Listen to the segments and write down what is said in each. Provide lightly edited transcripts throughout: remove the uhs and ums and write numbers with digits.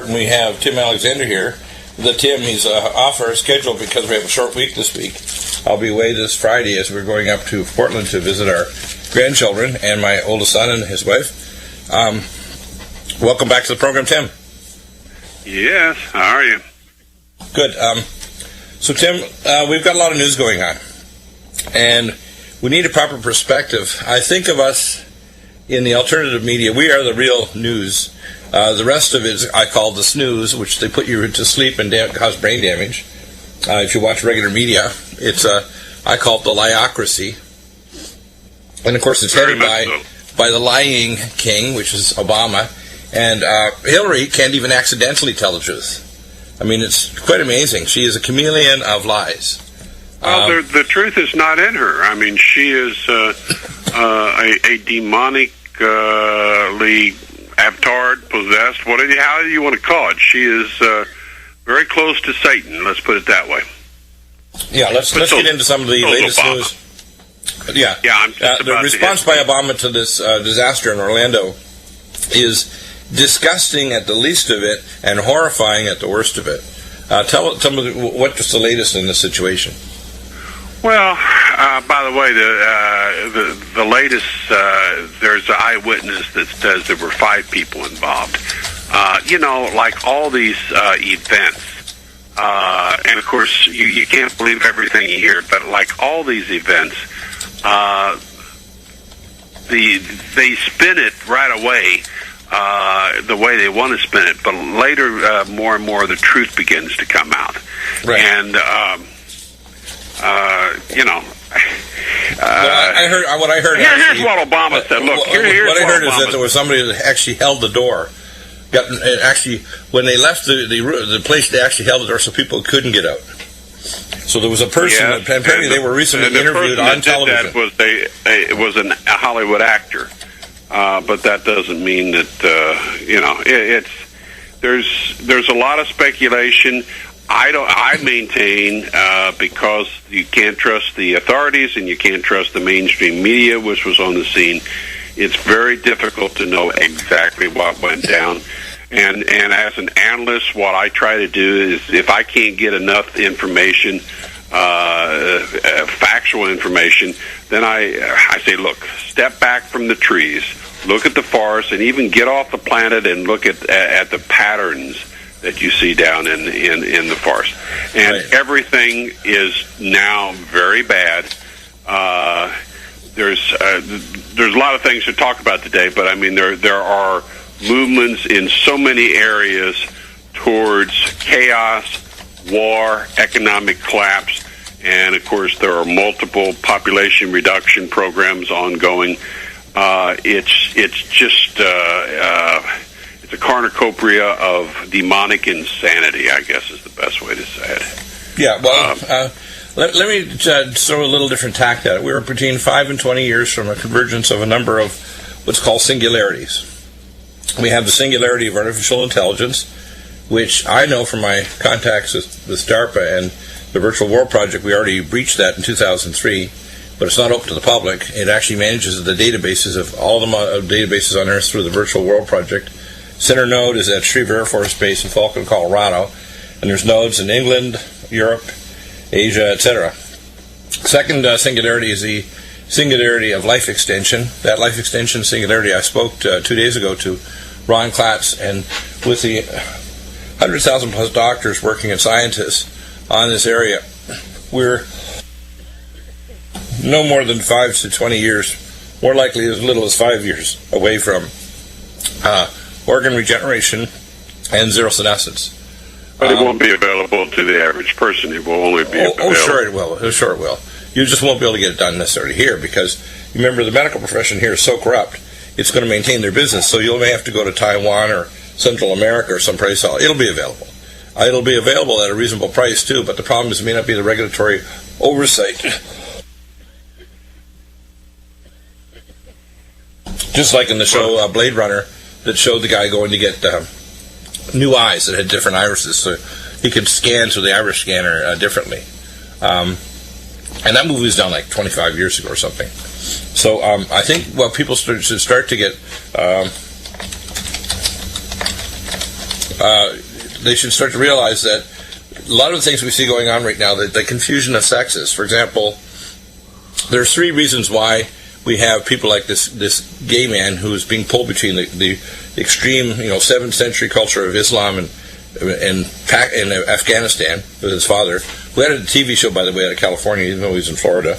We have Tim Alexander here. Tim, he's off our schedule because we have a short week this week. I'll be away this Friday as we're going up to Portland to visit our grandchildren and my oldest son and his wife. Welcome back to the program, Tim. Yes, how are you? Good. So, Tim, we've got a lot of news going on, and we need a proper perspective. I think of us in the alternative media. We are the real news. The rest of it is, I call the snooze, which they put you to sleep and cause brain damage. If you watch regular media, it's I call it the liocracy. And of course, it's headed by the lying king, which is Obama. And Hillary can't even accidentally tell the truth. I mean, it's quite amazing. She is a chameleon of lies. Well, the truth is not in her. I mean, she is a demonically avatared, possessed, how do you want to call it? She is very close to Satan, let's put it that way. Yeah, let's get into some of the latest news. Yeah, the response by Obama to this disaster in Orlando is disgusting at the least of it and horrifying at the worst of it. Tell me what's the latest in this situation. Well, by the way, the latest, there's an eyewitness that says there were 5 people involved. Like all these events, and of course you can't believe everything you hear, but like all these events, they spin it right away the way they want to spin it, but later more and more the truth begins to come out. Right. And I heard what I heard. Here's what Obama said. Look, here's what I heard is that there was somebody that actually held the door. When they left the place, they actually held the door so people couldn't get out. So there was a person, and apparently they were recently interviewed on television. It was a Hollywood actor, but that doesn't mean that there's a lot of speculation. I maintain because you can't trust the authorities and you can't trust the mainstream media, which was on the scene. It's very difficult to know exactly what went down. And as an analyst, what I try to do is, if I can't get enough information, factual information, then I say, look, step back from the trees, look at the forest, and even get off the planet and look at the patterns that you see down in the forest. And right. Everything is now very bad. There's a lot of things to talk about today, but I mean there are movements in so many areas towards chaos, war, economic collapse, and of course there are multiple population reduction programs ongoing. It's just it's a cornucopia of demonic insanity, I guess is the best way to say it. Yeah, well, let me throw a little different tact at it. We were between 5 and 20 years from a convergence of a number of what's called singularities. We have the singularity of artificial intelligence, which I know from my contacts with DARPA and the Virtual World Project, we already breached that in 2003, but it's not open to the public. It actually manages the databases of all the databases on Earth through the Virtual World Project. Center node is at Shreve Air Force Base in Falcon, Colorado, and there's nodes in England, Europe, Asia, etc. Second singularity is the singularity of life extension. That life extension singularity, I spoke 2 days ago to Ron Klatz, and with the 100,000 plus doctors working and scientists on this area, we're no more than 5 to 20 years, more likely as little as 5 years away from organ regeneration and zero senescence. But it won't be available to the average person. It will only be available. Oh, sure it will. Sure it will. You just won't be able to get it done necessarily here because, remember, the medical profession here is so corrupt, it's going to maintain their business. So you may have to go to Taiwan or Central America or someplace else. It'll be available. It'll be available at a reasonable price, too, but the problem is it may not be the regulatory oversight. Just like in the show Blade Runner, that showed the guy going to get new eyes that had different irises, so he could scan through the iris scanner differently. And that movie was done like 25 years ago or something. So I think what people should start to get they should start to realize that a lot of the things we see going on right now, the confusion of sexes. For example, there's 3 reasons why we have people like this gay man who is being pulled between the extreme, 7th century culture of Islam and Afghanistan with his father, who had a TV show, by the way, out of California, even though he's in Florida,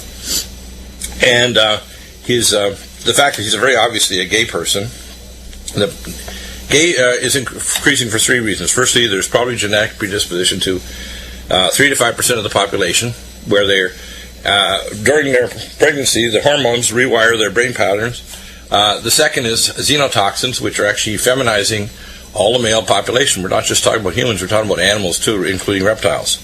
and the fact that he's very obviously a gay person. The gay is increasing for 3 reasons. Firstly, there's probably genetic predisposition to 3 to 5% of the population, where they're during their pregnancy, the hormones rewire their brain patterns. The second is xenotoxins, which are actually feminizing all the male population. We're not just talking about humans, we're talking about animals too, including reptiles.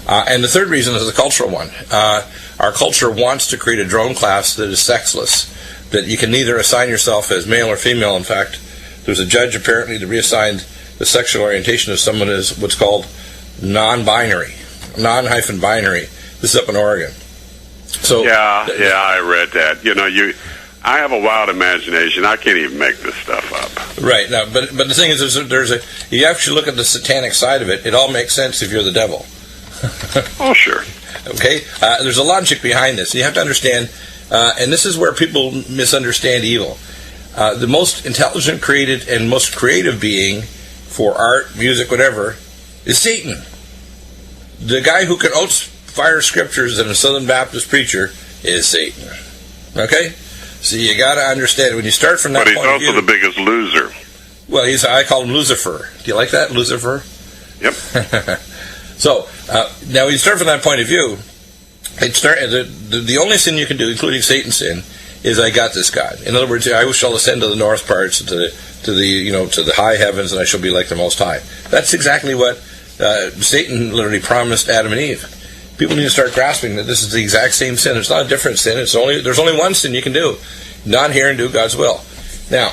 And the third reason is a cultural one. Our culture wants to create a drone class that is sexless, that you can neither assign yourself as male or female. In fact, there's a judge apparently that reassigned the sexual orientation of someone as what's called non-binary, non-binary. This is up in Oregon. So I read that. I have a wild imagination. I can't even make this stuff up. Right. Now, but the thing is, you actually look at the satanic side of it. It all makes sense if you're the devil. Oh, sure. Okay. There's a logic behind this. You have to understand, and this is where people misunderstand evil. The most intelligent, created, and most creative being for art, music, whatever, is Satan. The guy who can outfire scriptures than a Southern Baptist preacher is Satan. Okay? So you got to understand, when you start from that point of view... But he's also the biggest loser. Well, I call him Lucifer. Do you like that, Lucifer? Yep. So, now when you start from that point of view, the only sin you can do, including Satan's sin, is I got this God. In other words, I shall ascend to the north parts, to the high heavens, and I shall be like the Most High. That's exactly what Satan literally promised Adam and Eve. People need to start grasping that this is the exact same sin. It's not a different sin. There's only one sin you can do. Not hear and do God's will. Now,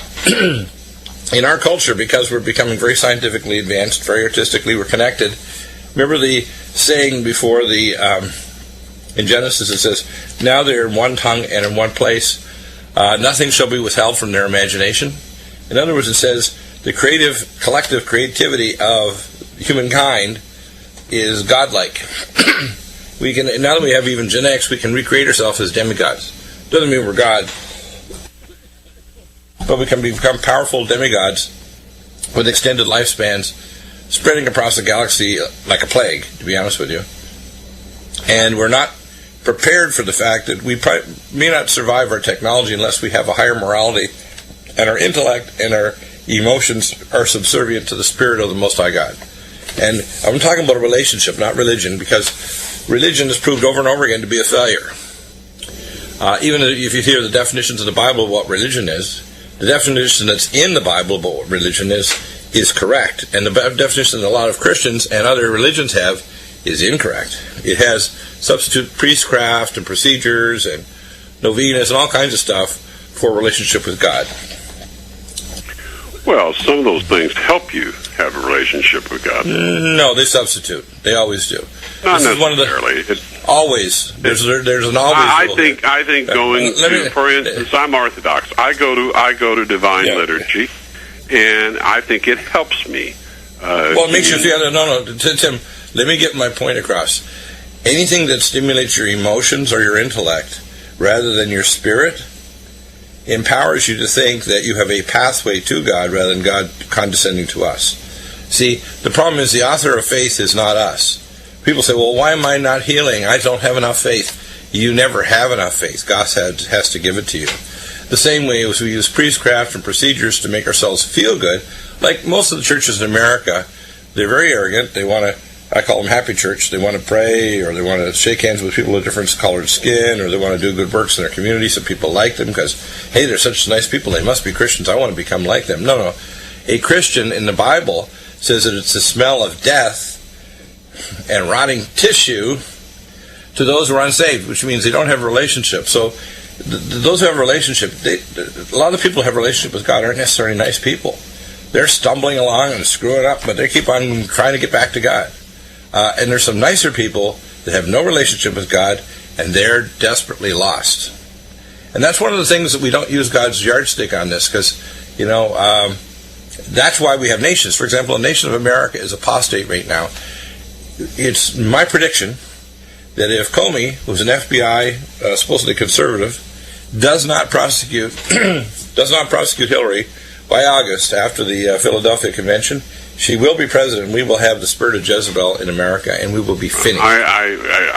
in our culture, because we're becoming very scientifically advanced, very artistically, we're connected. Remember the saying before in Genesis, it says, now they're in one tongue and in one place. Nothing shall be withheld from their imagination. In other words, it says the collective creativity of humankind is godlike. Now that we have even genetics, we can recreate ourselves as demigods. Doesn't mean we're God, but we can become powerful demigods with extended lifespans, spreading across the galaxy like a plague, to be honest with you. And we're not prepared for the fact that we may not survive our technology unless we have a higher morality, and our intellect and our emotions are subservient to the Spirit of the Most High God. And I'm talking about a relationship, not religion, because religion is proved over and over again to be a failure. Even if you hear the definitions in the Bible of what religion is, the definition that's in the Bible about what religion is correct. And the definition that a lot of Christians and other religions have is incorrect. It has substitute priestcraft and procedures and novenas and all kinds of stuff for a relationship with God. Well, some of those things help you have a relationship with God. No, they substitute. They always do. Not necessarily. Always. There's an always. I think going to, for instance, I'm Orthodox. I go to Divine Liturgy, and I think it helps me. Well, it makes you feel. No, Tim. Let me get my point across. Anything that stimulates your emotions or your intellect, rather than your spirit, empowers you to think that you have a pathway to God rather than God condescending to us. See, the problem is the author of faith is not us. People say, well, why am I not healing? I don't have enough faith. You never have enough faith. God has to give it to you. The same way as we use priestcraft and procedures to make ourselves feel good, like most of the churches in America, they're very arrogant. They want to, I call them happy church. They want to pray, or they want to shake hands with people with different colored skin, or they want to do good works in their community so people like them because, hey, they're such nice people. They must be Christians. I want to become like them. No. A Christian in the Bible says that it's the smell of death and rotting tissue to those who are unsaved, which means they don't have a relationship. So those who have a relationship, a lot of the people who have a relationship with God aren't necessarily nice people. They're stumbling along and screwing up, but they keep on trying to get back to God. And there's some nicer people that have no relationship with God, and they're desperately lost. And that's one of the things that we don't use God's yardstick on this, because, That's why we have nations. For example, a nation of America is apostate right now. It's my prediction that if Comey, who's an FBI supposedly conservative, does not prosecute Hillary by August after the Philadelphia Convention, she will be president. We will have the spirit of Jezebel in America, and we will be finished.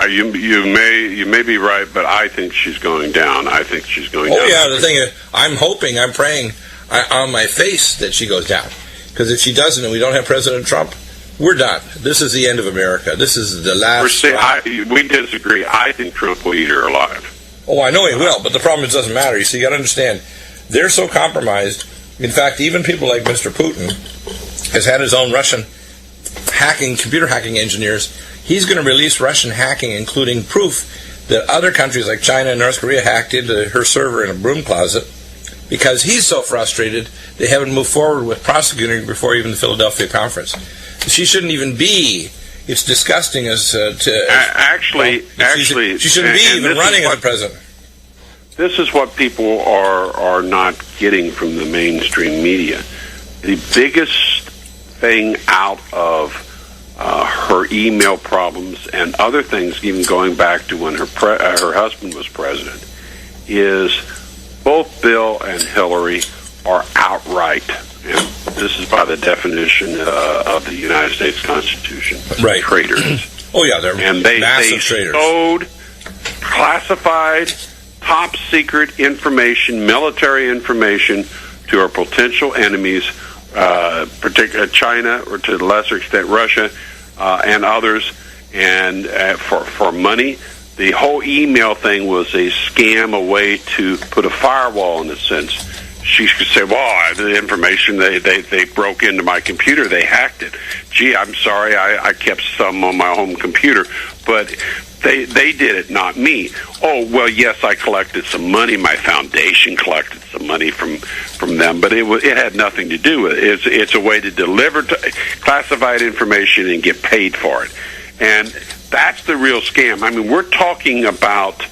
You may be right, but I think she's going down. I think she's going down. Oh yeah, the thing is, I'm praying on my face that she goes down, because if she doesn't, and we don't have President Trump, we're done. This is the end of America. This is the last. We disagree. I think Trump will eat her alive. Oh, I know he will, but the problem is it doesn't matter. You see, you got to understand, they're so compromised. In fact, even people like Mr. Putin has had his own Russian computer hacking engineers. He's going to release Russian hacking, including proof that other countries like China and North Korea hacked into her server in a broom closet, because he's so frustrated they haven't moved forward with prosecuting before even the Philadelphia conference. She shouldn't even be. It's disgusting she shouldn't be even running as president. This is what people are not getting from the mainstream media. The biggest thing out of her email problems and other things, even going back to when her husband was president, is both Bill and Hillary are outright, and this is by the definition of the United States Constitution, right, traitors. Oh yeah, they're massive traitors. Showed classified, top secret information, military information, to our potential enemies, particularly China, or to a lesser extent Russia, and others, and for money. The whole email thing was a scam, a way to put a firewall in a sense. She could say, well, the information, they broke into my computer, they hacked it. Gee, I'm sorry, I kept some on my home computer, but they did it, not me. Oh, well, yes, I collected some money. My foundation collected some money from them, but it had nothing to do with it. It's a way to deliver classified information and get paid for it. And that's the real scam. I mean, we're talking about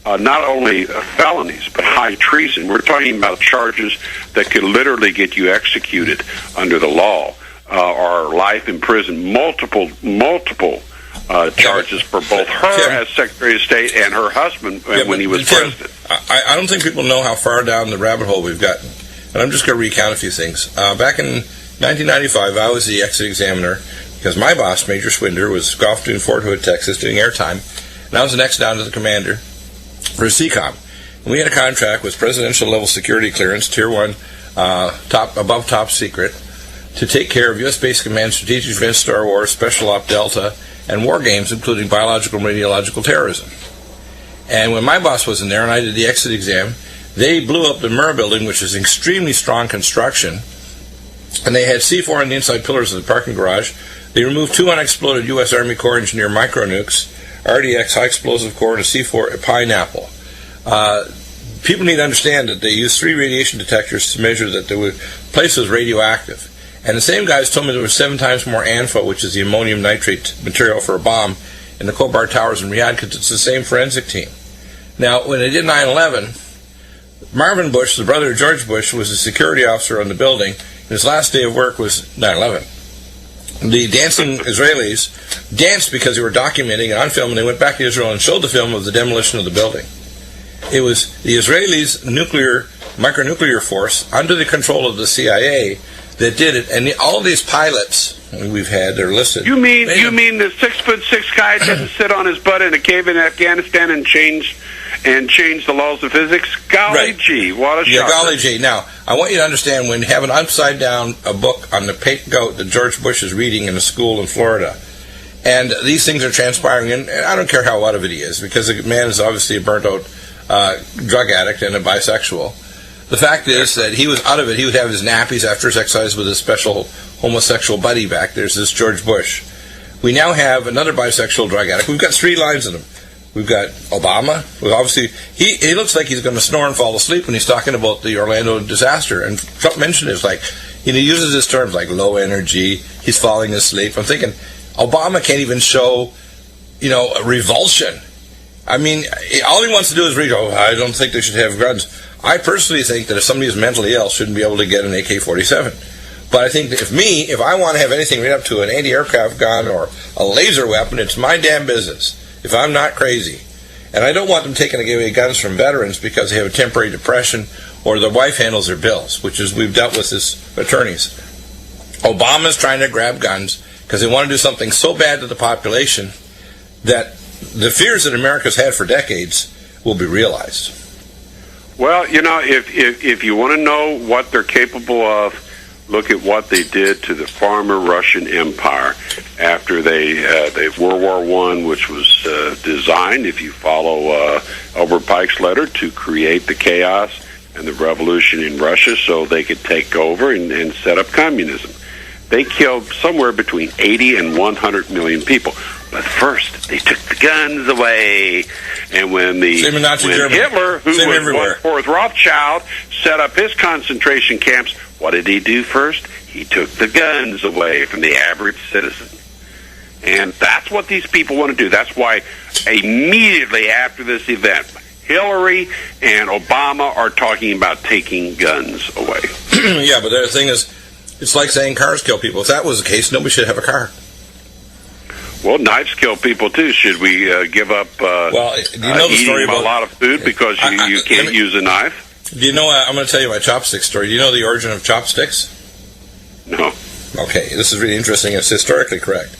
not only felonies, but high treason. We're talking about charges that could literally get you executed under the law, or life in prison, multiple charges for both her as Secretary of State and her husband when he was president. I don't think people know how far down the rabbit hole we've gotten. And I'm just going to recount a few things. Back in 1995, I was the exit examiner, because my boss, Major Swinder, was golfing in Fort Hood, Texas, doing airtime, and I was the next down to the commander for CCOM. And we had a contract with presidential level security clearance, Tier 1, above top secret, to take care of U.S. Basic Command, Strategic Defense, Star Wars, Special Op Delta, and war games, including biological and radiological terrorism. And when my boss was in there and I did the exit exam, they blew up the Murrah building, which is extremely strong construction, and they had C4 on the inside pillars of the parking garage. They removed 2 unexploded U.S. Army Corps Engineer micronukes, RDX high explosive core, and a C4 a pineapple. People need to understand that they used 3 radiation detectors to measure that the place was radioactive. And the same guys told me there was 7 times more ANFO, which is the ammonium nitrate material for a bomb, in the Khobar Towers in Riyadh, because it's the same forensic team. Now, when they did 9/11, Marvin Bush, the brother of George Bush, was a security officer on the building, and his last day of work was 9/11. The dancing Israelis danced because they were documenting it on film, and they went back to Israel and showed the film of the demolition of the building. It was the Israelis' micronuclear force, under the control of the CIA, that did it. And all these pilots we've had, they're listed. You mean the 6'6" guy didn't sit on his butt in a cave in Afghanistan and change the laws of physics? Golly gee, what a shocker. Yeah, golly gee. Now, I want you to understand, when you have an upside down a book on the pink goat that George Bush is reading in a school in Florida, and these things are transpiring, and I don't care how lot of it he is, because the man is obviously a burnt out drug addict and a bisexual. The fact is that he was out of it. He would have his nappies after his exercise with his special homosexual buddy back. There's this George Bush. We now have another bisexual drug addict. We've got 3 lines of them. We've got Obama, who obviously, he looks like he's going to snore and fall asleep when he's talking about the Orlando disaster. And Trump mentioned it, like, he uses his terms like low energy, he's falling asleep. I'm thinking, Obama can't even show, a revulsion. I mean, all he wants to do is read, I don't think they should have guns. I personally think that if somebody is mentally ill, shouldn't be able to get an AK-47. But I think that if I want to have anything right up to an anti-aircraft gun or a laser weapon, it's my damn business, if I'm not crazy. And I don't want them taking away guns from veterans because they have a temporary depression or their wife handles their bills, which is we've dealt with as attorneys. Obama's trying to grab guns because they want to do something so bad to the population that the fears that America's had for decades will be realized. Well, if you want to know what they're capable of, look at what they did to the former Russian Empire after they World War I, which was designed, if you follow Albert Pike's letter, to create the chaos and the revolution in Russia so they could take over and set up communism. They killed somewhere between 80 and 100 million people. But first, they took the guns away. And when Hitler, who was one-fourth Rothschild, set up his concentration camps, what did he do first? He took the guns away from the average citizen. And that's what these people want to do. That's why immediately after this event, Hillary and Obama are talking about taking guns away. Yeah, but the thing is, it's like saying cars kill people. If that was the case, nobody should have a car. Well, knives kill people too. Should we give up do you know the story eating about a lot of food because you can't use a knife? Do you know? I'm going to tell you my chopstick story. Do you know the origin of chopsticks? No. Okay, this is really interesting. It's historically correct.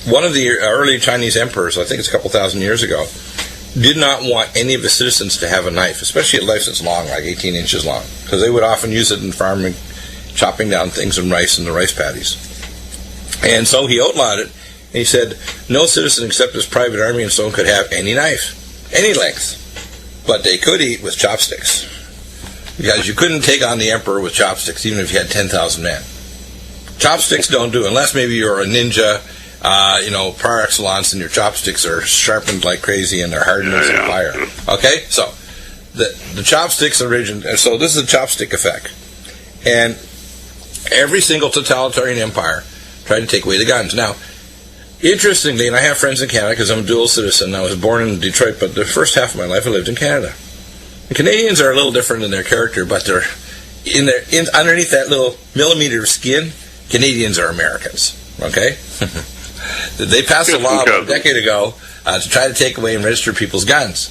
One of the early Chinese emperors, I think it's a couple thousand years ago, did not want any of his citizens to have a knife, especially a knife that's long, like 18 inches long, because they would often use it in farming, chopping down things and rice and the rice paddies. And so he outlawed it, and he said, no citizen except his private army and so on could have any knife, any length, but they could eat with chopsticks. Because you couldn't take on the emperor with chopsticks, even if you had 10,000 men. Chopsticks don't do, unless maybe you're a ninja, par excellence, and your chopsticks are sharpened like crazy and they're hardened as fire. Okay? So, the chopsticks origin, so this is the chopstick effect. And every single totalitarian empire tried to take away the guns. Now, interestingly, and I have friends in Canada because I'm a dual citizen. I was born in Detroit, but the first half of my life I lived in Canada. The Canadians are a little different in their character, but they're underneath that little millimeter of skin, Canadians are Americans. Okay? They passed a law about a decade ago to try to take away and register people's guns.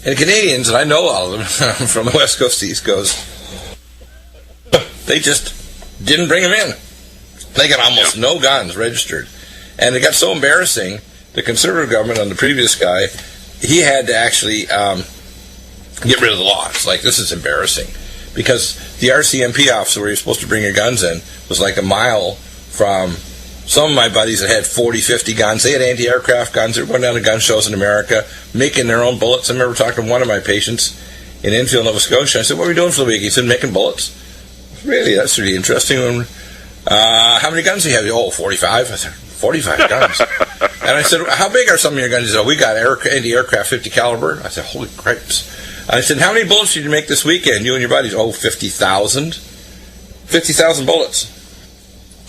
And the Canadians, and I know all of them from the West Coast to East Coast, they just didn't bring them in. They got almost no guns registered. And it got so embarrassing, the Conservative government on the previous guy, he had to actually get rid of the law. It's like, this is embarrassing. Because the RCMP office where you're supposed to bring your guns in was like a mile from some of my buddies that had 40, 50 guns. They had anti-aircraft guns. They were going down to gun shows in America, making their own bullets. I remember talking to one of my patients in Enfield, Nova Scotia. I said, what are we doing for the week? He said, making bullets. Really? That's really interesting. How many guns do you have? Oh, 45. I said, 45 guns. And I said, how big are some of your guns? He said, we got anti-aircraft 50 caliber. I said, holy cripes. I said, how many bullets did you make this weekend, you and your buddies? Oh, 50,000. 50,000 bullets.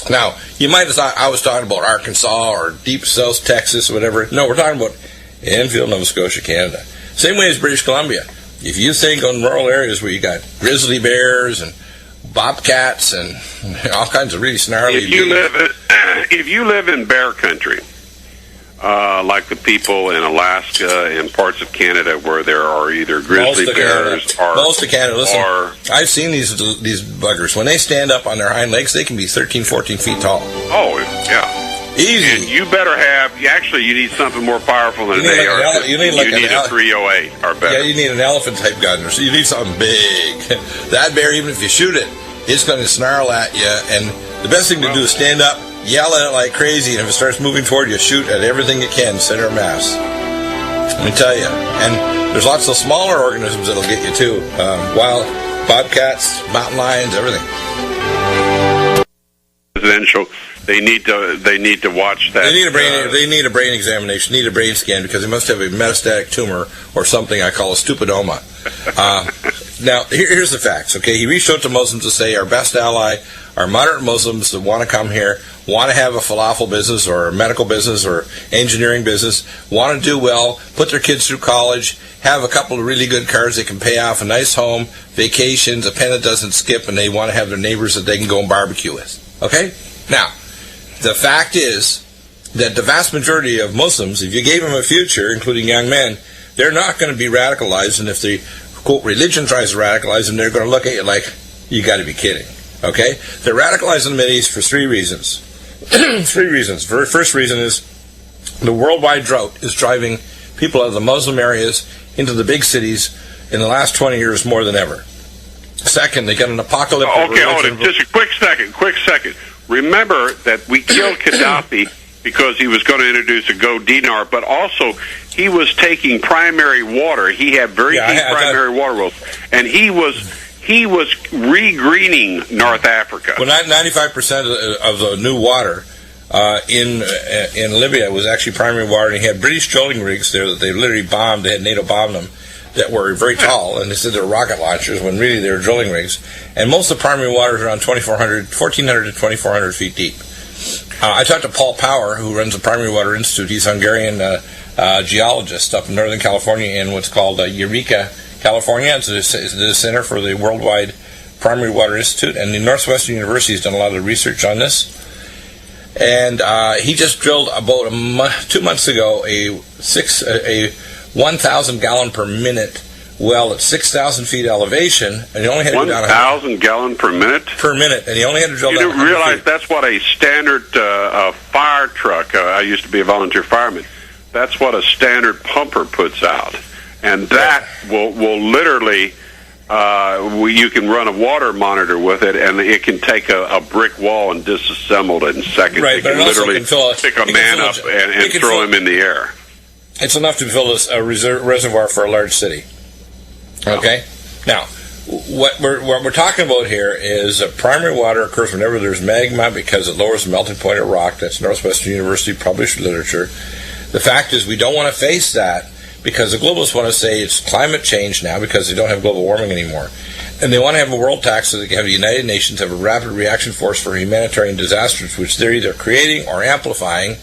Now, you might have thought I was talking about Arkansas or deep south Texas or whatever. No, we're talking about Enfield, Nova Scotia, Canada. Same way as British Columbia. If you think on rural areas where you got grizzly bears and bobcats and all kinds of really snarly... If you live in bear country, like the people in Alaska and parts of Canada where there are either grizzly bears or... Most of Canada. Listen, I've seen these buggers. When they stand up on their hind legs, they can be 13, 14 feet tall. Oh, yeah. Easy. And you better have... Actually, you need something more powerful than they are. You need a 308 or better. Yeah, you need an elephant-type gun. So you need something big. That bear, even if you shoot it, it's going to snarl at you. And the best thing to do is stand up, yell at it like crazy, and if it starts moving toward you, shoot at everything you can, center mass. Let me tell you. And there's lots of smaller organisms that'll get you too. Wild bobcats, mountain lions, everything. Residential. They need to watch that. They need a brain examination. Need a brain scan because they must have a metastatic tumor or something I call a stupidoma. Now, here's the facts. Okay, he reached out to Muslims to say our best ally are moderate Muslims that want to come here, want to have a falafel business or a medical business or engineering business, want to do well, put their kids through college, have a couple of really good cars they can pay off, a nice home, vacations, a pen that doesn't skip, and they want to have their neighbors that they can go and barbecue with. Okay? Now, the fact is that the vast majority of Muslims, if you gave them a future, including young men, they're not going to be radicalized, and if the, quote, religion tries to radicalize them, they're going to look at you like, you got to be kidding. Okay? They're radicalized in the Mideast for three reasons. Three reasons. The first reason is the worldwide drought is driving people out of the Muslim areas into the big cities in the last 20 years more than ever. Second, they got an apocalyptic Okay, hold it. Just a quick second. Remember that we killed Gaddafi because he was going to introduce a gold dinar, but also he was taking primary water. He had very deep primary water wells, and he was re-greening North Africa. Well, 95% of the new water in Libya was actually primary water, and he had British drilling rigs there that they literally bombed. They had NATO bomb them that were very tall, and they said they were rocket launchers when really they were drilling rigs. And most of the primary water is around 1,400 to 2,400 feet deep. I talked to Paul Power, who runs the Primary Water Institute. He's a Hungarian geologist up in Northern California in what's called Eureka, California. It's the Center for the Worldwide Primary Water Institute, and the Northwestern University has done a lot of research on this. And he just drilled about 2 months ago a 1,000 gallon per minute well at 6,000 feet elevation, and he only had to go down 1,000 gallon per minute? Per minute, and he only had to drill down 100 feet. You realize feet. That's what a standard fire truck, I used to be a volunteer fireman, that's what a standard pumper puts out. And that will literally, you can run a water monitor with it, and it can take a brick wall and disassemble it in seconds. Right, it can literally pick a man up and throw him in the air. It's enough to fill a reservoir for a large city. Okay? Now, what we're talking about here is primary water occurs whenever there's magma because it lowers the melting point of rock. That's Northwestern University published literature. The fact is we don't want to face that because the globalists want to say it's climate change now because they don't have global warming anymore. And they want to have a world tax so they can have the United Nations have a rapid reaction force for humanitarian disasters, which they're either creating or amplifying.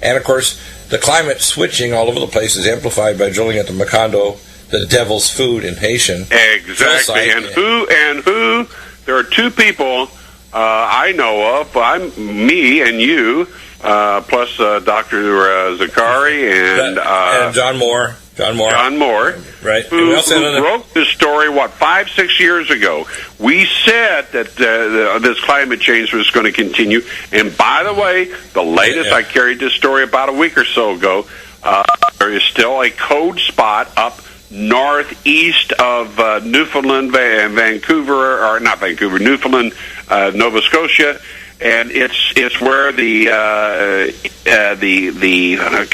And, of course, the climate switching all over the place is amplified by drilling at the Macondo, the devil's food in Haitian. Exactly. And who? There are two people I know of. Me and you, plus Dr. Zakari and John Moore. Right. Who wrote this story, 5-6 years ago. We said that this climate change was going to continue. And by the way, the latest, I carried this story about a week or so ago, there is still a cold spot up northeast of Newfoundland and Newfoundland, Nova Scotia, and it's where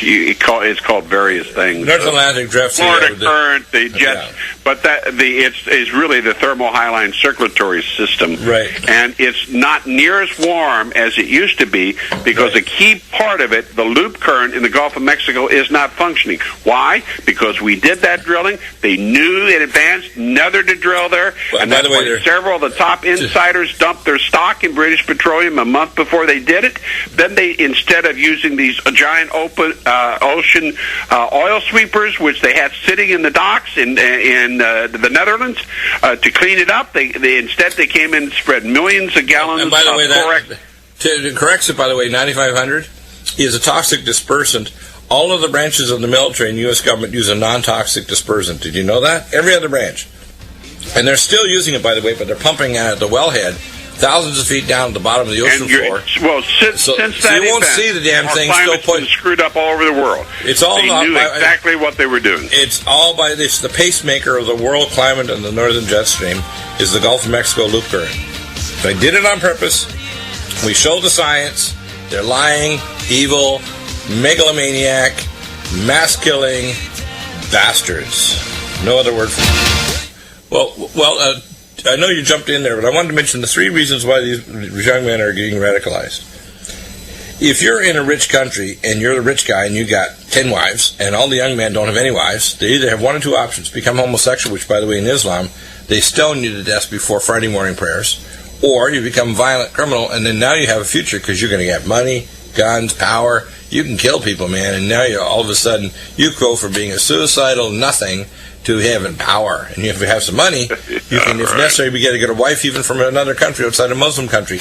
it's called various things. North Atlantic drift, Florida current, the jets, but it's really the thermohaline circulatory system, right? And it's not near as warm as it used to be because a key part of it, the loop current in the Gulf of Mexico, is not functioning. Why? Because we did that drilling. They knew in advance neither to drill there, and that's why several of the top insiders dumped their stock in British Petroleum a month before they did it. Then they, instead of using these giant open ocean oil sweepers, which they had sitting in the docks in the Netherlands to clean it up, they instead came in and spread millions of gallons and by the way, Corex. To correct it, by the way, 9500 is a toxic dispersant. All of the branches of the military and U.S. government use a non-toxic dispersant. Did you know that? Every other branch. And they're still using it, by the way, but they're pumping at the wellhead thousands of feet down at the bottom of the ocean floor. Well, since that you won't see the damn thing still been screwed up all over the world. It's all they knew exactly what they were doing. It's all by this. The pacemaker of the world climate and the northern jet stream is the Gulf of Mexico loop current. They did it on purpose. We showed the science. They're lying, evil, megalomaniac, mass-killing bastards. No other word for it. Well, I know you jumped in there, but I wanted to mention the three reasons why these young men are getting radicalized. If you're in a rich country and you're the rich guy and you got 10 wives and all the young men don't have any wives, they either have one or two options: become homosexual, which, by the way, in Islam, they stone you to death before Friday morning prayers, or you become a violent criminal, and then now you have a future because you're going to get money, guns, power. You can kill people, man, and now all of a sudden you go from being a suicidal nothing to having power. And if you have some money, you can, if necessary, be able to get a wife even from another country outside a Muslim country.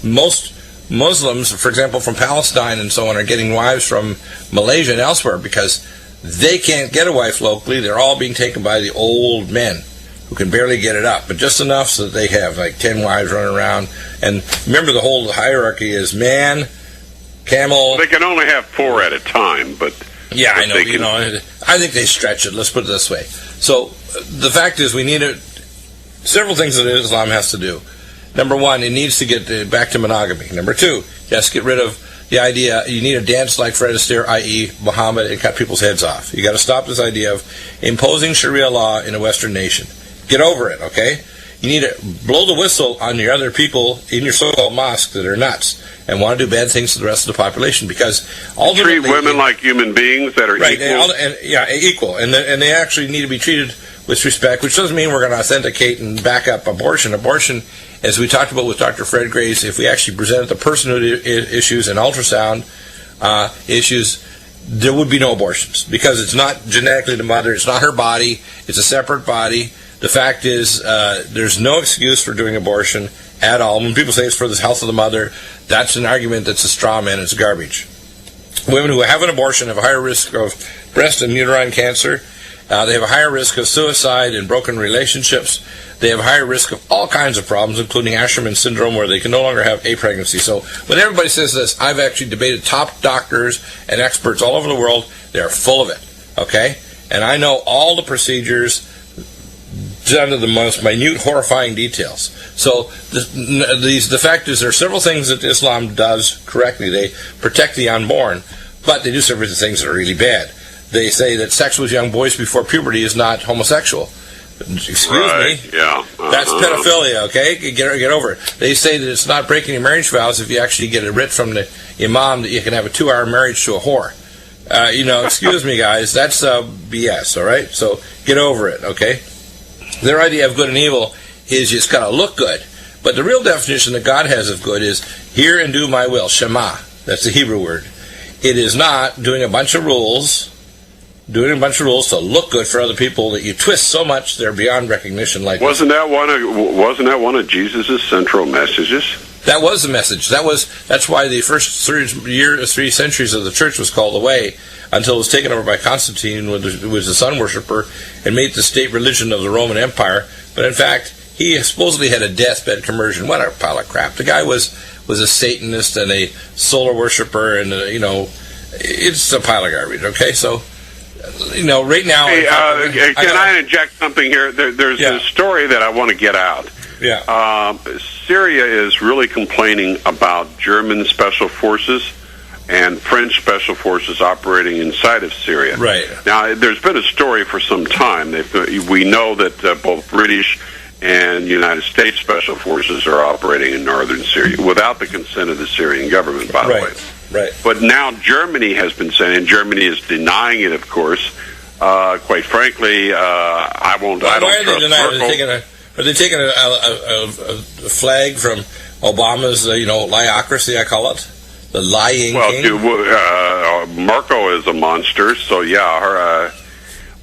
Most Muslims, for example, from Palestine and so on, are getting wives from Malaysia and elsewhere because they can't get a wife locally. They're all being taken by the old men who can barely get it up, but just enough so that they have like 10 wives running around. And remember, the whole hierarchy is man, camel. They can only have 4 at a time, but yeah, I know. I think they stretch it. Let's put it this way. So the fact is, we need several things that Islam has to do. Number one, it needs to get back to monogamy. Number two, it has to get rid of the idea you need a dance like Fred Astaire, i.e. Muhammad, and cut people's heads off. You got to stop this idea of imposing Sharia law in a Western nation. Get over it, okay? You need to blow the whistle on your other people in your so-called mosque that are nuts and want to do bad things to the rest of the population, because treat women like human beings that are equal. Equal, and they actually need to be treated with respect, which doesn't mean we're going to authenticate and back up abortion. Abortion, as we talked about with Dr. Fred Grace, if we actually presented the personhood issues and ultrasound issues, there would be no abortions, because it's not genetically the mother, it's not her body, it's a separate body. The fact is, there's no excuse for doing abortion at all. When people say it's for the health of the mother, that's an argument that's a straw man, it's garbage. Women who have an abortion have a higher risk of breast and uterine cancer. They have a higher risk of suicide and broken relationships. They have a higher risk of all kinds of problems, including Asherman syndrome, where they can no longer have a pregnancy. So when everybody says this, I've actually debated top doctors and experts all over the world. They're full of it, okay? And I know all the procedures down to the most minute, horrifying details. So the fact is, there are several things that Islam does correctly. They protect the unborn, but they do several things that are really bad. They say that sex with young boys before puberty is not homosexual. Excuse me? Yeah. That's pedophilia, okay? Get over it. They say that it's not breaking your marriage vows if you actually get a writ from the imam that you can have a 2-hour marriage to a whore. Excuse me, guys, that's BS, all right? So get over it, okay? Their idea of good and evil is it's got to look good. But the real definition that God has of good is hear and do my will, Shema. That's the Hebrew word. It is not doing a bunch of rules to look good for other people that you twist so much they're beyond recognition. Like wasn't that one of Jesus' central messages? That was the message. That's why the first 3 centuries of the church was called away, until it was taken over by Constantine, who was a sun worshiper, and made the state religion of the Roman Empire. But in fact, he supposedly had a deathbed conversion. What a pile of crap! The guy was a Satanist and a solar worshiper, and it's a pile of garbage. Okay, so right now. Hey, can I interject something here? There's a story that I want to get out. Yeah. Syria is really complaining about German special forces and French special forces operating inside of Syria. Right. Now, there's been a story for some time. We know that both British and United States special forces are operating in northern Syria without the consent of the Syrian government, by the way. Right. But now Germany has been saying, and Germany is denying it, of course. Quite frankly, I don't trust Merkel. Are they taking a flag from Obama's, liocracy, I call it? The lying king? Merkel is a monster, so yeah.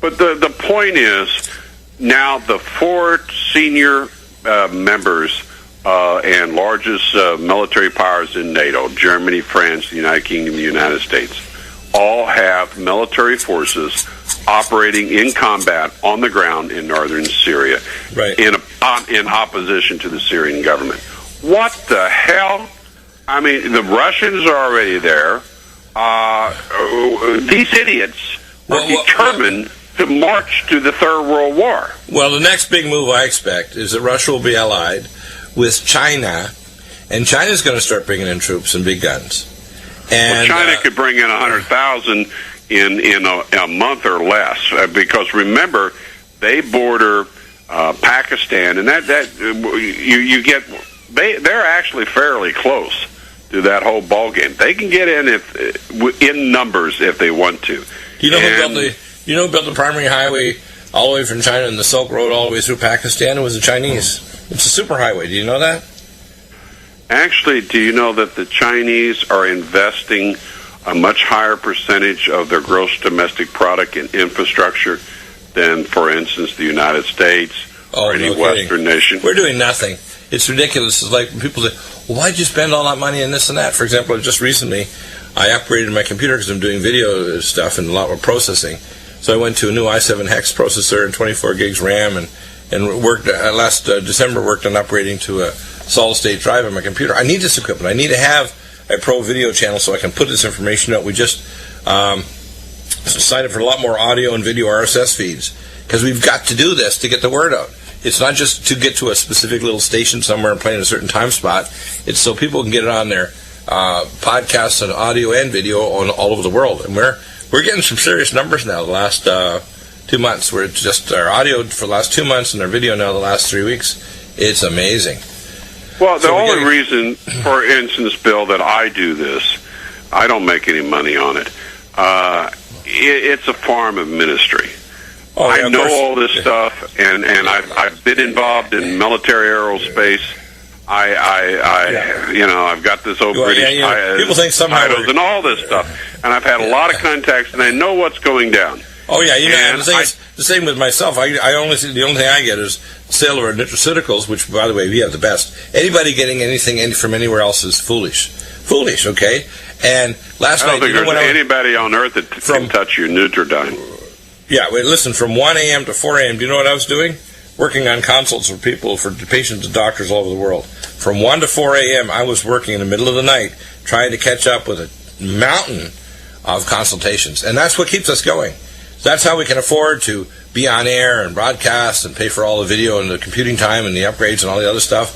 But the point is, now the 4 senior members and largest military powers in NATO, Germany, France, the United Kingdom, the United States, all have military forces operating in combat on the ground in northern Syria, right, in opposition to the Syrian government. What the hell? I mean, the Russians are already there. These idiots are determined to march to the Third World War. Well, the next big move I expect is that Russia will be allied with China, and China's going to start bringing in troops and big guns. And China could bring in 100,000 in a month or less, because remember, they border Pakistan, and they're actually fairly close to that whole ball game. They can get in in numbers if they want to. Do you know who built the primary highway all the way from China and the Silk Road all the way through Pakistan? It was the Chinese. It's a superhighway. Do you know that? Actually, do you know that the Chinese are investing a much higher percentage of their gross domestic product in infrastructure than, for instance, the United States or any Western nation? We're doing nothing. It's ridiculous. It's like when people say, well, why'd you spend all that money in this and that? For example, just recently, I upgraded my computer because I'm doing video stuff and a lot more processing. So I went to a new i7 hex processor and 24 gigs RAM, and worked last December worked on upgrading to a solid-state drive on my computer. I need this equipment. I need to have a pro video channel so I can put this information out. We just signed up for a lot more audio and video RSS feeds because we've got to do this to get the word out. It's not just to get to a specific little station somewhere and play in a certain time spot. It's so people can get it on their podcasts and audio and video on all over the world. And we're getting some serious numbers now the last 2 months. We're just our audio for the last 2 months and our video now the last 3 weeks. It's amazing. Well, the only reason, for instance, Bill, that I do this, I don't make any money on it. It's a form of ministry. Oh, yeah, I know all this stuff, and I've been involved in military aerospace. I've got this old British people think somehow titles and all this stuff, and I've had a lot of contacts, and I know what's going down. Oh yeah, and the same with myself. The only thing I get is sale of our nutraceuticals, which, by the way, we have the best. Anybody getting anything from anywhere else is foolish. Okay. And last night, I don't think there's anybody on earth that can touch your Nutridyne. Yeah, listen, from 1 a.m. to 4 a.m., do you know what I was doing? Working on consults for people, for patients and doctors all over the world. From 1 to 4 a.m., I was working in the middle of the night trying to catch up with a mountain of consultations. And that's what keeps us going. That's how we can afford to be on air and broadcast and pay for all the video and the computing time and the upgrades and all the other stuff.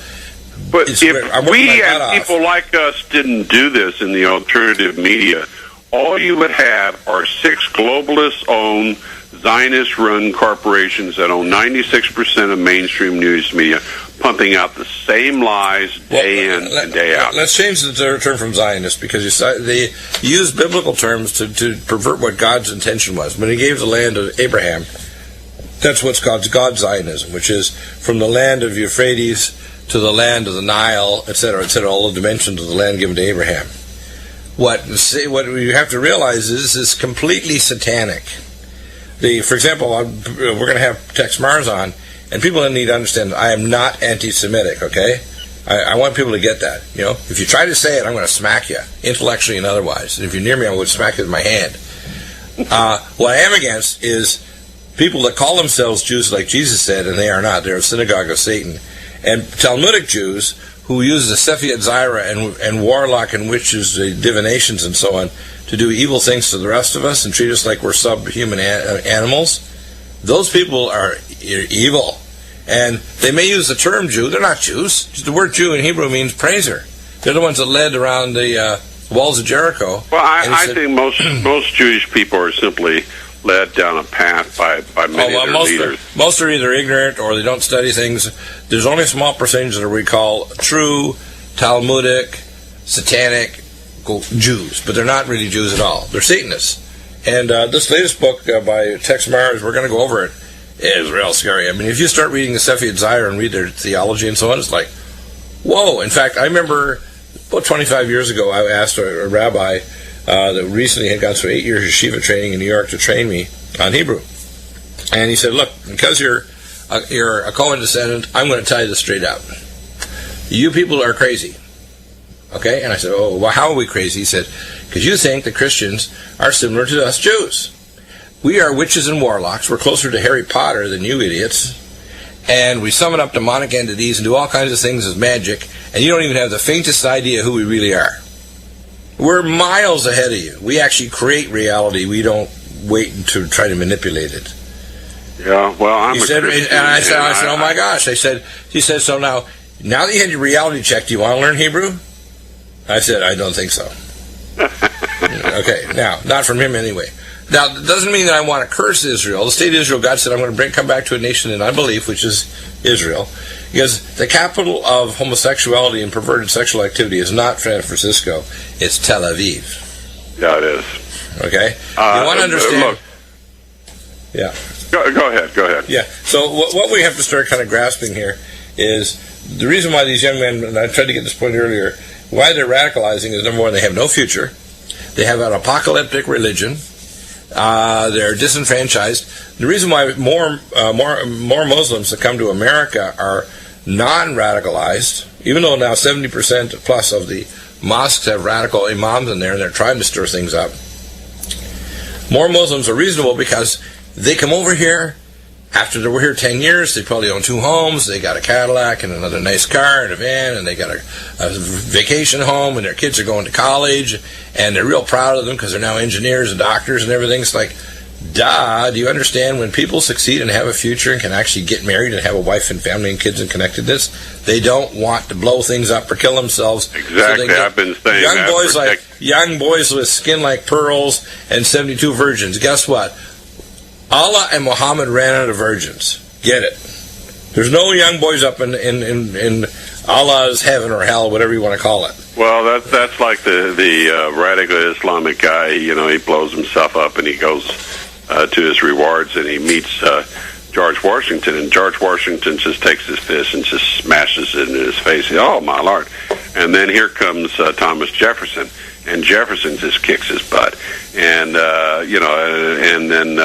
But if we and people like us didn't do this in the alternative media, all you would have are 6 globalist-owned, Zionist-run corporations that own 96% of mainstream news media, pumping out the same lies day in and day out. Let's change the term from Zionist, because they use biblical terms to pervert what God's intention was. When he gave the land to Abraham, that's what's called God's Zionism, which is from the land of Euphrates to the land of the Nile, etc., all the dimensions of the land given to Abraham. What we have to realize is this is completely satanic. For example, we're going to have Tex Mars on, and people need to understand I am not anti-Semitic, okay? I want people to get that. You know, if you try to say it, I'm going to smack you, intellectually and otherwise. And if you're near me, I would smack you with my hand. What I am against is people that call themselves Jews like Jesus said, and they are not. They're a synagogue of Satan. And Talmudic Jews who use the Sephiat Zaira and warlock and witches, divinations and so on, to do evil things to the rest of us and treat us like we're subhuman animals, those people are evil. And they may use the term Jew. They're not Jews. The word Jew in Hebrew means praiser. They're the ones that led around the walls of Jericho. Well, I think most Jewish people are simply led down a path by many of their leaders. Most are either ignorant or they don't study things. There's only a small percentage that we call true Talmudic, satanic Jews, but they're not really Jews at all. They're Satanists. And this latest book by Tex Mars, we're going to go over it, is real scary. I mean, if you start reading the Sephiat Zaira and read their theology and so on, it's like, whoa. In fact, I remember about 25 years ago, I asked a rabbi that recently had gone through 8 years of yeshiva training in New York to train me on Hebrew. And he said, look, because you're a Cohen descendant, I'm going to tell you this straight out. You people are crazy. Okay? And I said, oh, well, how are we crazy? He said, because you think that Christians are similar to us Jews. We are witches and warlocks. We're closer to Harry Potter than you idiots. And we summon up demonic entities and do all kinds of things as magic, and you don't even have the faintest idea who we really are. We're miles ahead of you. We actually create reality. We don't wait to try to manipulate it. Yeah, well, I'm a Christian. And I said, oh my gosh. He said, so now that you had your reality check, do you want to learn Hebrew? I said, I don't think so. Okay, now, not from him anyway. Now, it doesn't mean that I want to curse Israel. The state of Israel, God said, I'm going to come back to a nation in unbelief, which is Israel. Because the capital of homosexuality and perverted sexual activity is not San Francisco, it's Tel Aviv. Yeah, it is. Okay? You want to understand... Look. Yeah. Go ahead. Yeah. So what we have to start kind of grasping here is the reason why these young men, and I tried to get this point earlier, why they're radicalizing is, number one, they have no future. They have an apocalyptic religion. They're disenfranchised. The reason why more Muslims that come to America are non-radicalized, even though now 70% plus of the mosques have radical imams in there and they're trying to stir things up, more Muslims are reasonable because they come over here. After they were here 10 years, they probably own 2 homes, they got a Cadillac and another nice car and a van, and they got a vacation home, and their kids are going to college, and they're real proud of them because they're now engineers and doctors and everything. It's like, duh, do you understand when people succeed and have a future and can actually get married and have a wife and family and kids and connectedness, they don't want to blow things up or kill themselves. Exactly, I've been saying young boys with skin like pearls and 72 virgins. Guess what? Allah and Muhammad ran out of virgins. Get it? There's no young boys up in Allah's heaven or hell, whatever you want to call it. Well, that's like the radical Islamic guy. You know, he blows himself up and he goes to his rewards and he meets George Washington, and George Washington just takes his fist and just smashes it in his face. Oh my Lord! And then here comes Thomas Jefferson. And Jefferson just kicks his butt, and and then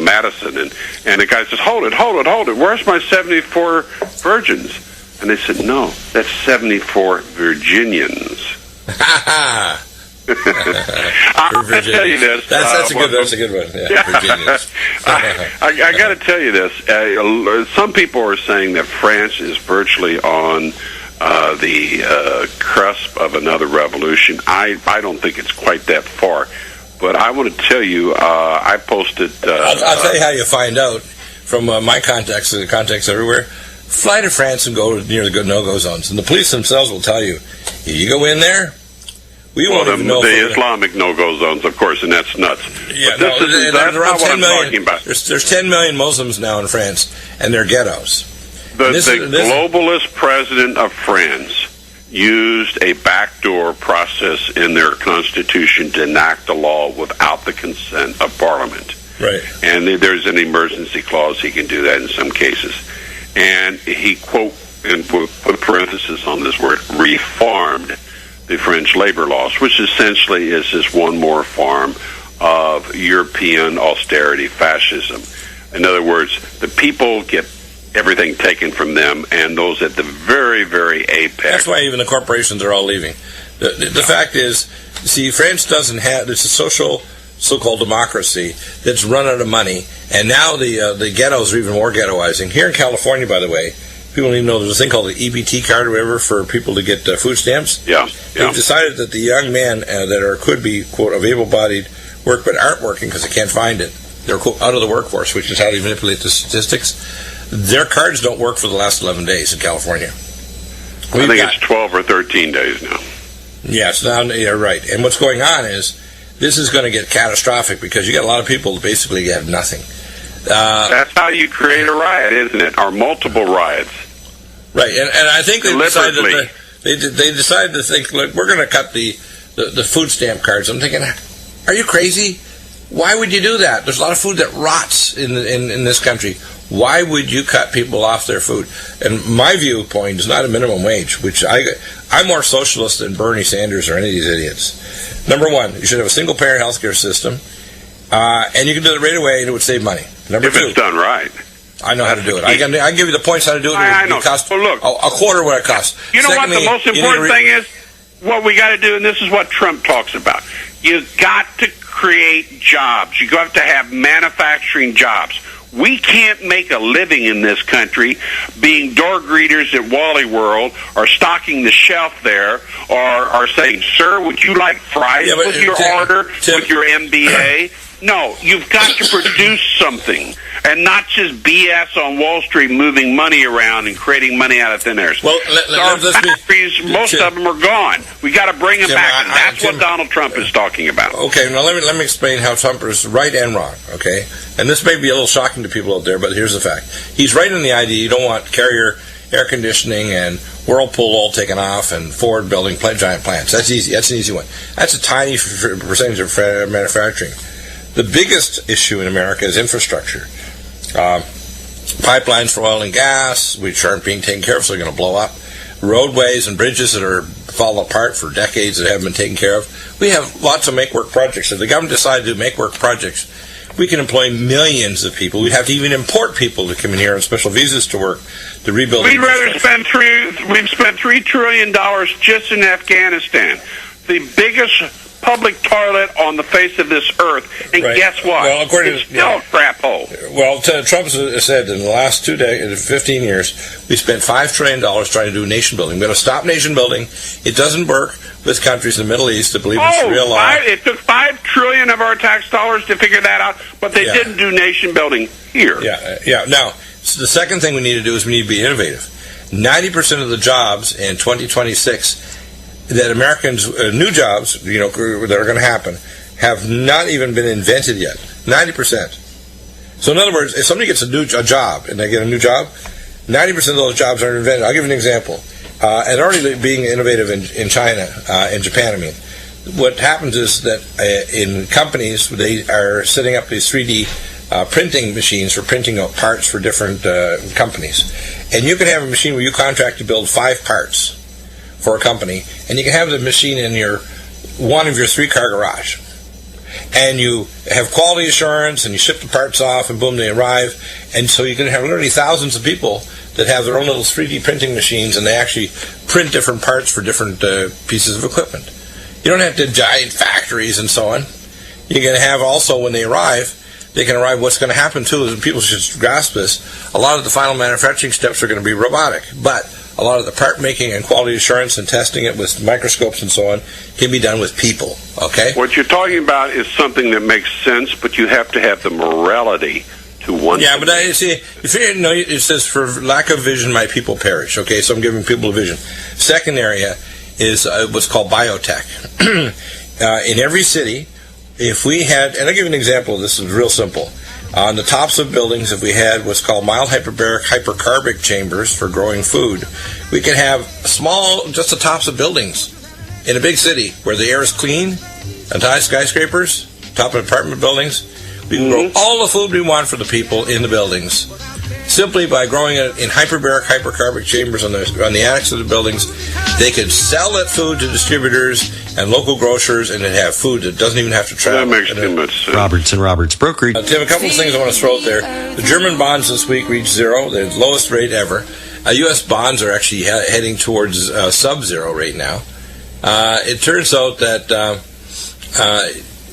Madison, and the guy says, "Hold it! Where's my 74 virgins?" And they said, "No, that's 74 Virginians." I tell you this. That's a good one. Yeah, Virginians. I got to tell you this. Some people are saying that France is virtually on the cusp of another revolution. I don't think it's quite that far, but I want to tell you, I posted. I'll tell you how you find out from my contacts and the contacts everywhere. Fly to France and go near the good no-go zones, and the police themselves will tell you, if you go in there, we won't even know. The Islamic no-go zones, of course, and that's nuts. Yeah, that's not what I'm talking about. There's 10 million Muslims now in France, and they're ghettos. The globalist president of France used a backdoor process in their constitution to enact a law without the consent of Parliament. Right. And there's an emergency clause. He can do that in some cases. And he, quote, and put parenthesis on this word, reformed the French labor laws, which essentially is just one more form of European austerity fascism. In other words, the people get everything taken from them, and those at the very, very apex. That's why even the corporations are all leaving. The fact is, see, France doesn't have, it's a social, so-called democracy that's run out of money, and now the ghettos are even more ghettoizing. Here in California, by the way, people don't even know there's a thing called the EBT card or whatever for people to get food stamps. Yeah. They've decided that the young men that could be, quote, of able-bodied work but aren't working because they can't find it, they're, quote, out of the workforce, which is how they manipulate the statistics. Their cards don't work for the last 11 days in California. I think it's 12 or 13 days now. Yes, you're right. And what's going on is this is going to get catastrophic because you got a lot of people that basically have nothing. That's how you create a riot, isn't it? Or multiple riots. Right, and I think they decided they decided to think, look, we're going to cut the food stamp cards. I'm thinking, are you crazy? Why would you do that? There's a lot of food that rots in this country. Why would you cut people off their food? And my viewpoint is not a minimum wage, which I'm more socialist than Bernie Sanders or any of these idiots. Number one, you should have a single-payer healthcare system, and you can do it right away, and it would save money. Number two, if it's done right. I know how to do it. I can give you the points how to do it. I know. Cost well, look, a quarter what it costs. You know what the most important thing is? What we got to do, and this is what Trump talks about. You got to create jobs. You got to have manufacturing jobs. We can't make a living in this country being door greeters at Wally World or stocking the shelf there or saying, sir, would you like fries with your order, with your MBA? No, you've got to produce something and not just BS on Wall Street moving money around and creating money out of thin air. Well, our factories, most of them are gone. We got to bring them back, and that's what Donald Trump is talking about. Okay, now let me explain how Trump is right and wrong, okay? And this may be a little shocking to people out there, but here's the fact. He's right in the idea you don't want Carrier air conditioning and Whirlpool all taken off and Ford building giant plants. That's easy. That's an easy one. That's a tiny percentage of manufacturing. The biggest issue in America is infrastructure. pipelines for oil and gas, which aren't being taken care of, so they're going to blow up. Roadways and bridges that are falling apart for decades that haven't been taken care of. We have lots of make-work projects. If the government decided to do make-work projects, we can employ millions of people. We'd have to even import people to come in here on special visas to work to rebuild. We've spent $3 trillion just in Afghanistan, the biggest public toilet on the face of this earth, and guess what? Well, it's still a crap hole. Well, Trump said in the last 15 years, we spent $5 trillion trying to do nation building. We're going to stop nation building. It doesn't work with countries in the Middle East that believe it's real law. It took $5 trillion of our tax dollars to figure that out, but they didn't do nation building here. Yeah. Now, so the second thing we need to do is we need to be innovative. 90% of the jobs in 2026 that Americans, new jobs, that are going to happen, have not even been invented yet. 90%. So in other words, if somebody gets a job, and they get a new job, 90% of those jobs aren't invented. I'll give you an example. And already being innovative in China, in Japan, I mean, what happens is that in companies, they are setting up these 3D printing machines for printing out parts for different companies. And you can have a machine where you contract to build 5 parts for a company, and you can have the machine in one of your 3-car garage. And you have quality assurance, and you ship the parts off, and boom, they arrive. And so you can have literally thousands of people that have their own little 3D printing machines, and they actually print different parts for different pieces of equipment. You don't have to giant factories and so on. You can have also, when they arrive, what's going to happen too is, people should grasp this, a lot of the final manufacturing steps are going to be robotic, but a lot of the part making and quality assurance and testing it with microscopes and so on can be done with people, okay? What you're talking about is something that makes sense, but you have to have the morality to want to. Yeah, but you see, it says, for lack of vision, my people perish, okay? So I'm giving people a vision. Second area is what's called biotech. In every city, if we had, and I'll give you an example of this, is real simple. On the tops of buildings, if we had what's called mild hyperbaric hypercarbic chambers for growing food, we could have just the tops of buildings in a big city where the air is clean, on high skyscrapers, top of apartment buildings. We can grow all the food we want for the people in the buildings simply by growing it in hyperbaric hypercarbic chambers on the attics of the buildings. They could sell that food to distributors and local grocers, and they'd have food that doesn't even have to travel. That makes too much sense. Roberts Brokerage. Tim, a couple of things I want to throw out there. The German bonds this week reached zero, the lowest rate ever. U.S. bonds are actually heading towards SUBZERO right now. It turns out that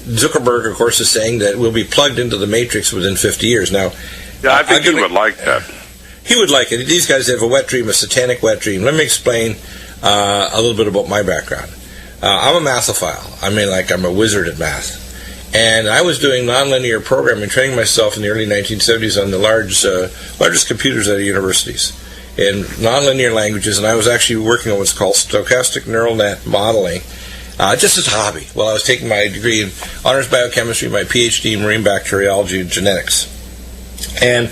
Zuckerberg, of course, is saying that we'll be plugged into the matrix within 50 years. Now, yeah, I think he would like that. He would like it. These guys have a wet dream, a satanic wet dream. Let me explain a little bit about my background. I'm a mathophile. I'm a wizard at math. And I was doing nonlinear programming, training myself in the early 1970s on the largest computers at universities in nonlinear languages, and I was actually working on what's called stochastic neural net modeling, just as a hobby, while I was taking my degree in honors biochemistry, my PhD in marine bacteriology and genetics. And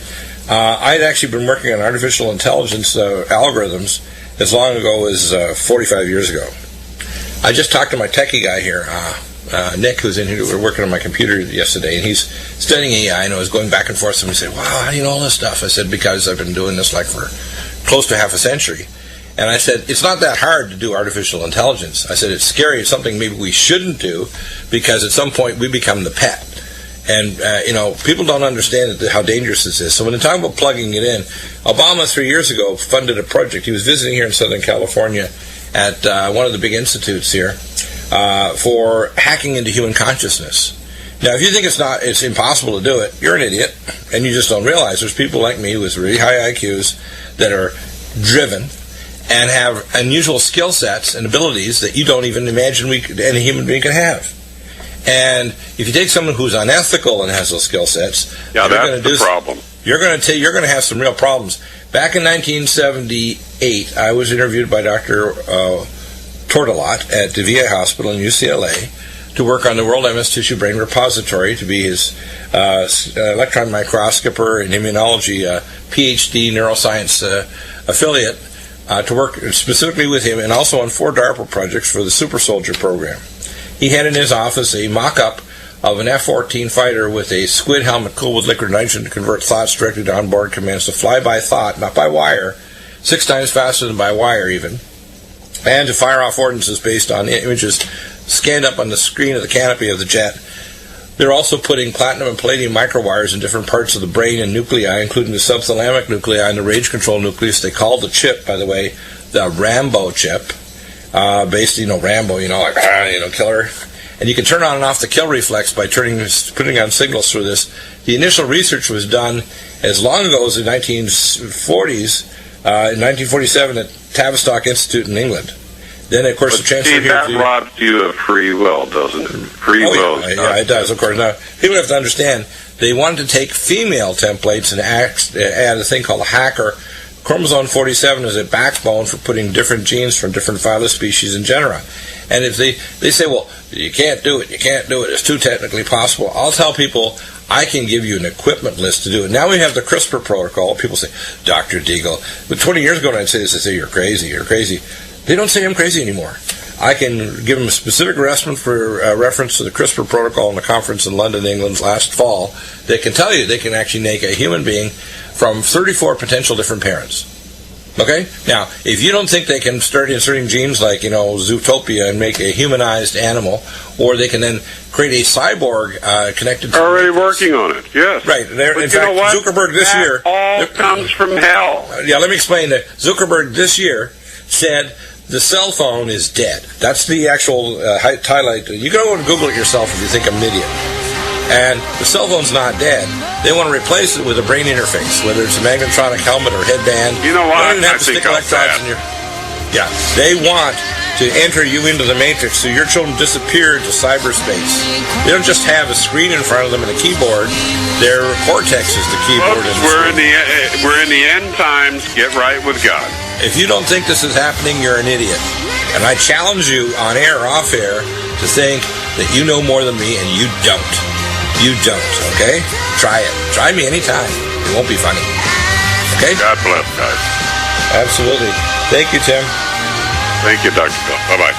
I'd actually been working on artificial intelligence algorithms as long ago as 45 years ago. I just talked to my techie guy here, Nick, who's in here. We were working on my computer yesterday, and he's studying AI, and I was going back and forth, and he said, wow, how do you know all this stuff? I said, because I've been doing this for close to half a century. And I said, it's not that hard to do artificial intelligence. I said, it's scary. It's something maybe we shouldn't do, because at some point we become the pet. And, people don't understand how dangerous this is. So when they're talking about plugging it in, Obama 3 years ago funded a project. He was visiting here in Southern California at one of the big institutes here for hacking into human consciousness. Now, if you think it's impossible to do it, you're an idiot, and you just don't realize there's people like me with really high IQs that are driven and have unusual skill sets and abilities that you don't even imagine any human being can have. And if you take someone who's unethical and has those skill sets, that's the problem. You're going to have some real problems. Back in 1978, I was interviewed by Dr. Tortolot at the VA Hospital in UCLA to work on the World MS Tissue Brain Repository, to be his electron microscoper in immunology, PhD neuroscience affiliate, to work specifically with him, and also on 4 DARPA projects for the Super Soldier program. He had in his office a mock-up of an F-14 fighter with a squid helmet cooled with liquid nitrogen to convert thoughts directly to onboard commands to fly by thought, not by wire, 6 times faster than by wire even, and to fire off ordnances based on images scanned up on the screen of the canopy of the jet. They're also putting platinum and palladium microwires in different parts of the brain and nuclei, including the subthalamic nuclei and the rage control nucleus. They call the chip, by the way, the Rambo chip. Based, Rambo, like, killer. And you can turn on and off the kill reflex by putting on signals through this. The initial research was done as long ago as the 1940s, in 1947 at Tavistock Institute in England. Then, of course, the transfer here that robs you of free will, doesn't it? Free will. Yeah, it does, of course. Now, people have to understand, they wanted to take female templates and add a thing called a hacker. Chromosome 47 is a backbone for putting different genes from different phyla, species, and genera. And if they say, well, you can't do it, it's too technically possible, I'll tell people, I can give you an equipment list to do it. Now we have the CRISPR protocol. People say, Dr. Deagle. But 20 years ago when I'd say this, they'd say, you're crazy. They don't say I'm crazy anymore. I can give them a specific reference to the CRISPR protocol in the conference in London, England last fall. They can tell you they can actually make a human being from 34 potential different parents. Okay? Now, if you don't think they can start inserting genes like, Zootopia and make a humanized animal, or they can then create a cyborg connected to... Already working on it, yes. Right. In fact, Zuckerberg this year... all comes from hell. Yeah, let me explain that. Zuckerberg this year said the cell phone is dead. That's the actual highlight. You can go and Google it yourself if you think I'm an idiot. And the cell phone's not dead. They want to replace it with a brain interface, whether it's a magnetronic helmet or headband. You know what? You don't even have to stick electrodes in your... Yeah, they want to enter you into the matrix so your children disappear into cyberspace. They don't just have a screen in front of them and a keyboard. Their cortex is the keyboard. Folks, we're in the end times. Get right with God. If you don't think this is happening, you're an idiot. And I challenge you on air or off air to think that you know more than me, and you don't. You don't, okay? Try it. Try me anytime. It won't be funny. Okay? God bless, guys. Absolutely. Thank you, Tim. Thank you, Dr. Phil. Bye-bye.